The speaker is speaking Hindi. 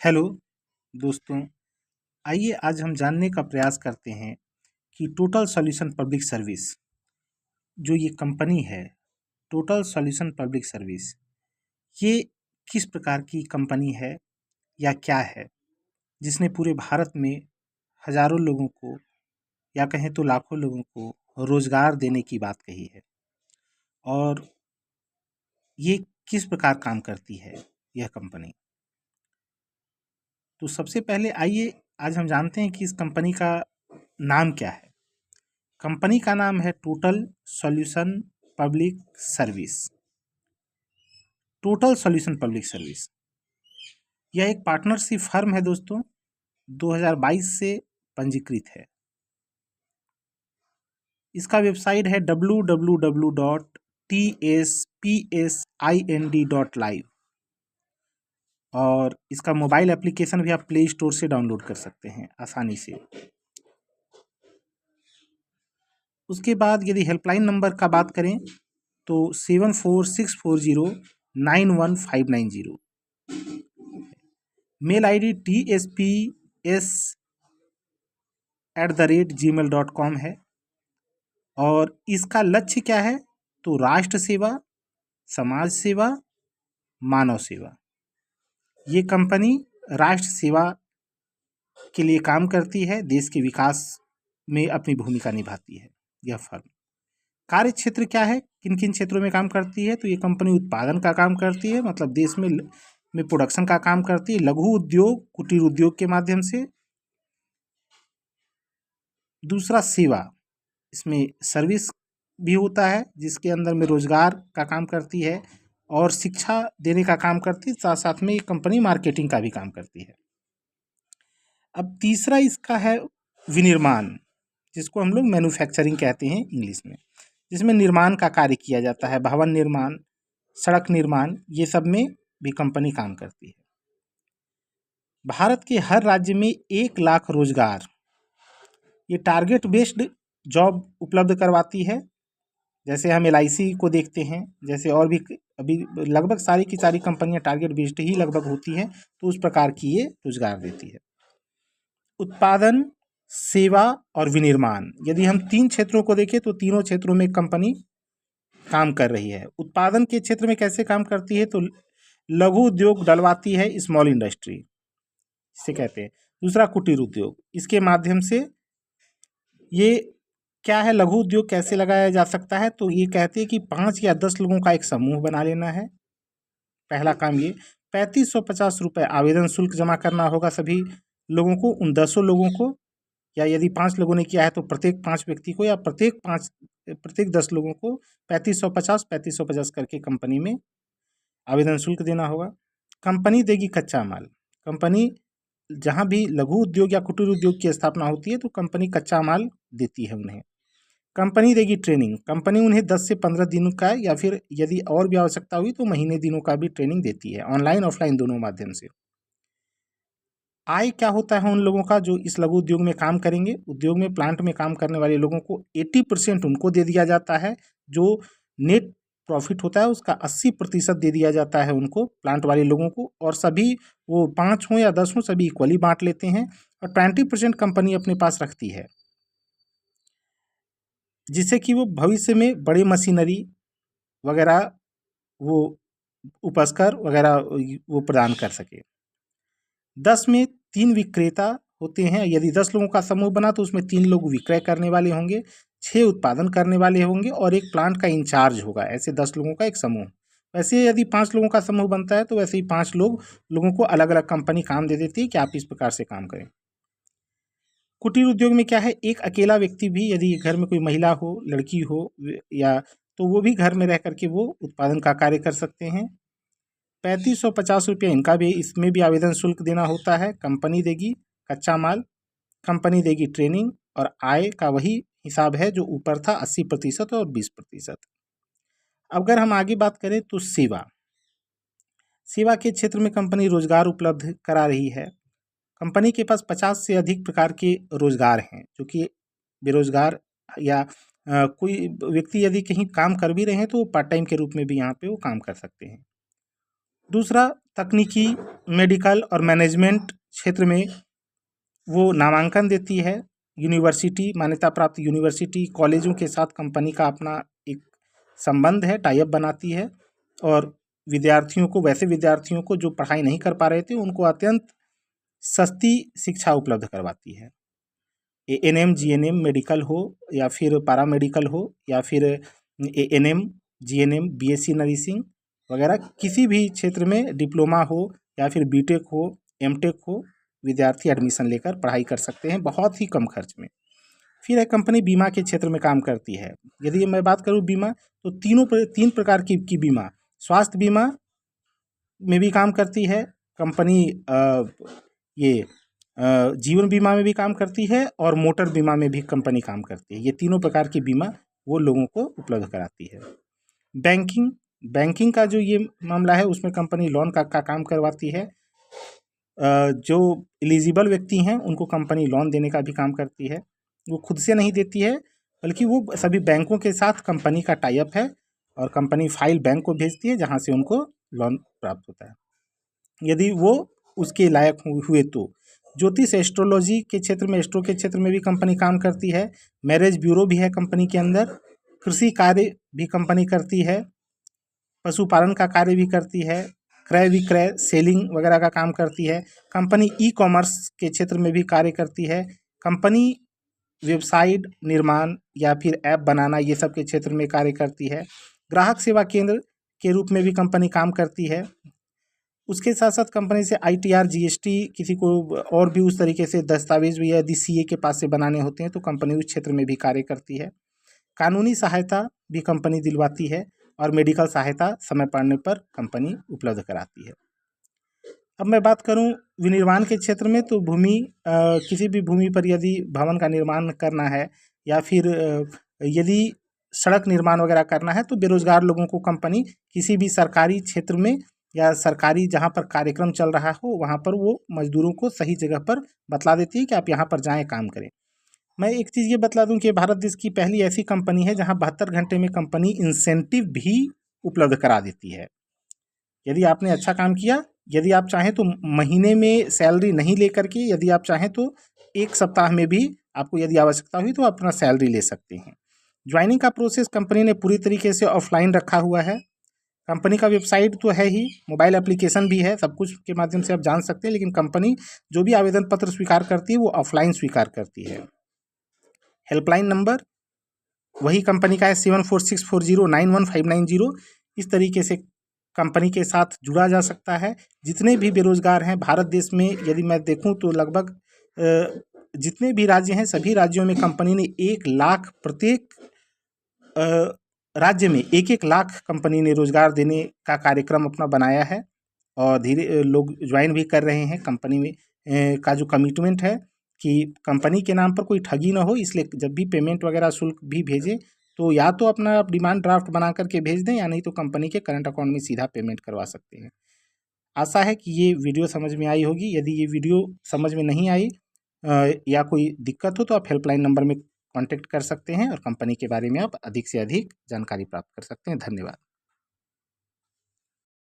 हेलो दोस्तों, आइए आज हम जानने का प्रयास करते हैं कि टोटल सॉल्यूशन पब्लिक सर्विस जो ये कंपनी है, टोटल सॉल्यूशन पब्लिक सर्विस, ये किस प्रकार की कंपनी है या क्या है जिसने पूरे भारत में हजारों लोगों को या कहें तो लाखों लोगों को रोजगार देने की बात कही है। और ये किस प्रकार काम करती है यह कंपनी। तो सबसे पहले आइए आज हम जानते हैं कि इस कंपनी का नाम क्या है। कंपनी का नाम है total solution public service. Total solution public service यह एक पार्टनरशिप फर्म है दोस्तों, 2022 से पंजीकृत है। इसका वेबसाइट है www.tspsind.live और इसका मोबाइल एप्लीकेशन भी आप प्ले स्टोर से डाउनलोड कर सकते हैं आसानी से। उसके बाद यदि हेल्पलाइन नंबर का बात करें तो 7464091590। मेल आईडी tsps@gmail.com है। और इसका लक्ष्य क्या है तो राष्ट्र सेवा, समाज सेवा, मानव सेवा। ये कंपनी राष्ट्र सेवा के लिए काम करती है, देश के विकास में अपनी भूमिका निभाती है यह फर्म। कार्य क्षेत्र क्या है, किन किन क्षेत्रों में काम करती है तो ये कंपनी उत्पादन का काम करती है, मतलब देश में प्रोडक्शन का काम करती है, लघु उद्योग कुटीर उद्योग के माध्यम से। दूसरा सेवा, इसमें सर्विस भी होता है जिसके अंदर में रोजगार का काम करती है और शिक्षा देने का काम करती है, साथ साथ में ये कंपनी मार्केटिंग का भी काम करती है। अब तीसरा इसका है विनिर्माण, जिसको हम लोग मैन्युफैक्चरिंग कहते हैं इंग्लिश में, जिसमें निर्माण का कार्य किया जाता है, भवन निर्माण, सड़क निर्माण, ये सब में भी कंपनी काम करती है। भारत के हर राज्य में 1 लाख रोजगार, ये टारगेट बेस्ड जॉब उपलब्ध करवाती है। जैसे हम LIC को देखते हैं, जैसे और भी अभी लगभग सारी की सारी कंपनियां टारगेट बेस्ड ही लगभग होती हैं, तो उस प्रकार की ये रोजगार देती है। उत्पादन, सेवा और विनिर्माण, यदि हम 3 क्षेत्रों को देखें तो तीनों क्षेत्रों में कंपनी काम कर रही है। उत्पादन के क्षेत्र में कैसे काम करती है तो लघु उद्योग डलवाती है, स्मॉल इंडस्ट्री इसे कहते हैं। दूसरा कुटीर उद्योग, इसके माध्यम से ये क्या है, लघु उद्योग कैसे लगाया जा सकता है तो ये कहते हैं कि 5 या 10 लोगों का एक समूह बना लेना है। पहला काम ये 3550 रुपये आवेदन शुल्क जमा करना होगा सभी लोगों को, उन 10 लोगों को, या यदि 5 लोगों ने किया है तो प्रत्येक 5 व्यक्ति को या प्रत्येक 10 लोगों को 3550 करके कंपनी में आवेदन शुल्क देना होगा। कंपनी देगी कच्चा माल। कंपनी जहाँ भी लघु उद्योग या कुटीर उद्योग की स्थापना होती है तो कंपनी कच्चा माल देती है उन्हें। कंपनी देगी ट्रेनिंग। कंपनी उन्हें 10 से 15 दिन का या फिर यदि और भी आवश्यकता हुई तो महीने दिनों का भी ट्रेनिंग देती है, ऑनलाइन ऑफलाइन दोनों माध्यम से। आय क्या होता है उन लोगों का जो इस लघु उद्योग में काम करेंगे। उद्योग में प्लांट में काम करने वाले लोगों को 80% उनको दे दिया जाता है। जो नेट प्रॉफिट होता है उसका 80% दे दिया जाता है उनको, प्लांट वाले लोगों को, और सभी वो 5 हों या 10 हों सभी इक्वली बांट लेते हैं। और 20% कंपनी अपने पास रखती है, जिससे कि वो भविष्य में बड़े मशीनरी वगैरह वो उपस्कर वगैरह वो प्रदान कर सके। 10 में 3 विक्रेता होते हैं। यदि 10 लोगों का समूह बना तो उसमें 3 लोग विक्रय करने वाले होंगे, 6 उत्पादन करने वाले होंगे और एक प्लांट का इंचार्ज होगा। ऐसे 10 लोगों का एक समूह। वैसे यदि 5 लोगों का समूह बनता है तो वैसे ही 5 लोगों को अलग अलग कंपनी काम दे देती है कि आप इस प्रकार से काम करें। कुटीर उद्योग में क्या है, एक अकेला व्यक्ति भी, यदि घर में कोई महिला हो, लड़की हो या तो वो भी घर में रह करके वो उत्पादन का कार्य कर सकते हैं। 3550 रुपये इनका भी, इसमें भी आवेदन शुल्क देना होता है। कंपनी देगी कच्चा माल, कंपनी देगी ट्रेनिंग, और आय का वही हिसाब है जो ऊपर था, 80% और 20%। अगर हम आगे बात करें तो सेवा के क्षेत्र में कंपनी रोजगार उपलब्ध करा रही है। कंपनी के पास 50 से अधिक प्रकार के रोजगार हैं, जो कि बेरोजगार या कोई व्यक्ति यदि कहीं काम कर भी रहे हैं तो पार्ट टाइम के रूप में भी यहाँ पे वो काम कर सकते हैं। दूसरा, तकनीकी, मेडिकल और मैनेजमेंट क्षेत्र में वो नामांकन देती है। यूनिवर्सिटी, मान्यता प्राप्त यूनिवर्सिटी, कॉलेजों के साथ कंपनी का अपना एक संबंध है, टाई अप बनाती है और विद्यार्थियों को, वैसे विद्यार्थियों को जो पढ़ाई नहीं कर पा रहे थे, उनको अत्यंत सस्ती शिक्षा उपलब्ध करवाती है। एएनएम, जीएनएम मेडिकल हो या फिर पैरामेडिकल हो या फिर एएनएम, जीएनएम, बीएससी नर्सिंग वगैरह किसी भी क्षेत्र में डिप्लोमा हो या फिर बीटेक हो, एमटेक हो, विद्यार्थी एडमिशन लेकर पढ़ाई कर सकते हैं बहुत ही कम खर्च में। फिर एक कंपनी बीमा के क्षेत्र में काम करती है। यदि मैं बात करूं बीमा, तो तीन प्रकार की बीमा, स्वास्थ्य बीमा में भी काम करती है कंपनी, ये जीवन बीमा में भी काम करती है और मोटर बीमा में भी कंपनी काम करती है। ये तीनों प्रकार की बीमा वो लोगों को उपलब्ध कराती है। बैंकिंग का जो ये मामला है, उसमें कंपनी लोन का काम करवाती है। जो एलिजिबल व्यक्ति हैं उनको कंपनी लोन देने का भी काम करती है। वो खुद से नहीं देती है, बल्कि वो सभी बैंकों के साथ कंपनी का टाई अप है और कंपनी फाइल बैंक को भेजती है, जहाँ से उनको लोन प्राप्त होता है, यदि वो उसके लायक हुए तो। ज्योतिष, एस्ट्रोलॉजी के क्षेत्र में, एस्ट्रो के क्षेत्र में भी कंपनी काम करती है। मैरिज ब्यूरो भी है कंपनी के अंदर। कृषि कार्य भी कंपनी करती है। पशुपालन का कार्य भी करती है। क्रय विक्रय, सेलिंग वगैरह का काम करती है। कंपनी ई कॉमर्स के क्षेत्र में भी कार्य करती है। कंपनी वेबसाइट निर्माण या फिर ऐप बनाना, ये सब के क्षेत्र में कार्य करती है। ग्राहक सेवा केंद्र के रूप में भी कंपनी काम करती है। उसके साथ साथ कंपनी से आईटीआर, जीएसटी, किसी को और भी उस तरीके से दस्तावेज भी यदि सीए के पास से बनाने होते हैं तो कंपनी उस क्षेत्र में भी कार्य करती है। कानूनी सहायता भी कंपनी दिलवाती है और मेडिकल सहायता समय पड़ने पर कंपनी उपलब्ध कराती है। अब मैं बात करूं विनिर्माण के क्षेत्र में, तो किसी भी भूमि पर यदि भवन का निर्माण करना है या फिर यदि सड़क निर्माण वगैरह करना है, तो बेरोजगार लोगों को कंपनी किसी भी सरकारी क्षेत्र में या सरकारी जहां पर कार्यक्रम चल रहा हो, वहां पर वो मजदूरों को सही जगह पर बतला देती है कि आप यहाँ पर जाएं, काम करें। मैं एक चीज़ ये बतला दूं कि भारत देश की पहली ऐसी कंपनी है जहां 72 घंटे में कंपनी इंसेंटिव भी उपलब्ध करा देती है। यदि आपने अच्छा काम किया, यदि आप चाहें तो महीने में सैलरी नहीं लेकर के, यदि आप चाहें तो एक सप्ताह में भी आपको यदि आवश्यकता हुई तो अपना सैलरी ले सकते हैं। ज्वाइनिंग का प्रोसेस कंपनी ने पूरी तरीके से ऑफलाइन रखा हुआ है। कंपनी का वेबसाइट तो है ही, मोबाइल एप्लीकेशन भी है, सब कुछ के माध्यम से आप जान सकते हैं, लेकिन कंपनी जो भी आवेदन पत्र स्वीकार करती है वो ऑफलाइन स्वीकार करती है। हेल्पलाइन नंबर वही कंपनी का है 7464091590। इस तरीके से कंपनी के साथ जुड़ा जा सकता है। जितने भी बेरोजगार हैं भारत देश में, यदि मैं देखूं तो लगभग जितने भी राज्य हैं, सभी राज्यों में कंपनी ने 1 लाख, प्रत्येक राज्य में 1-1 लाख कंपनी ने रोजगार देने का कार्यक्रम अपना बनाया है और धीरे लोग ज्वाइन भी कर रहे हैं। कंपनी में का जो कमिटमेंट है कि कंपनी के नाम पर कोई ठगी ना हो, इसलिए जब भी पेमेंट वगैरह शुल्क भी भेजें तो या तो अपना डिमांड ड्राफ्ट बना करके भेज दें, या नहीं तो कंपनी के करंट अकाउंट में सीधा पेमेंट करवा सकते हैं। आशा है कि ये वीडियो समझ में आई होगी। यदि ये वीडियो समझ में नहीं आई या कोई दिक्कत हो तो आप हेल्पलाइन नंबर में कॉन्टेक्ट कर सकते हैं और कंपनी के बारे में आप अधिक से अधिक जानकारी प्राप्त कर सकते हैं। धन्यवाद।